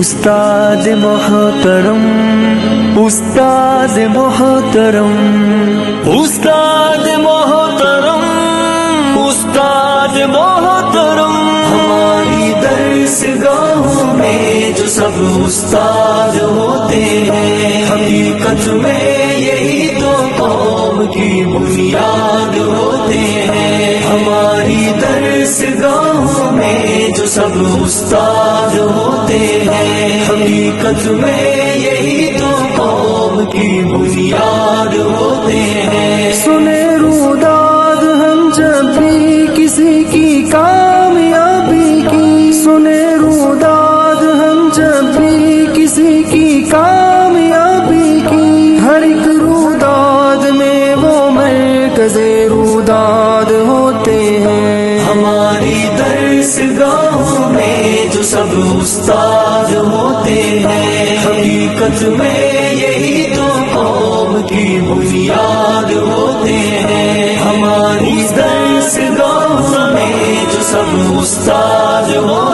استاد محترم، استاد محترم، استاد محترم، استاد محترم، ہماری درس گاہوں میں جو سب استاد ہوتے ہیں، حقیقت میں یہی تو قوم کی بنیاد ہوتے ہیں۔ ہماری درس گاہوں میں جو سب استاد ہوتے ہیں، حقیقت میں یہی تو قوم کی بنیاد ہوتے ہیں۔ سنے روداد ہم جب بھی کسی کی کامیابی کی، سنے روداد ہم جب بھی کسی کی کامیابی کی، ہر ایک روداد میں وہ مرکز روداد ہوتے ہیں۔ ہماری درس گاہوں میں جو سب استاد ہوتے ہیں، حقیقت میں یہی تو قوم کی بنیاد ہوتے ہیں۔ ہماری درس گاہوں میں جو سب استاد ہوتے ہیں،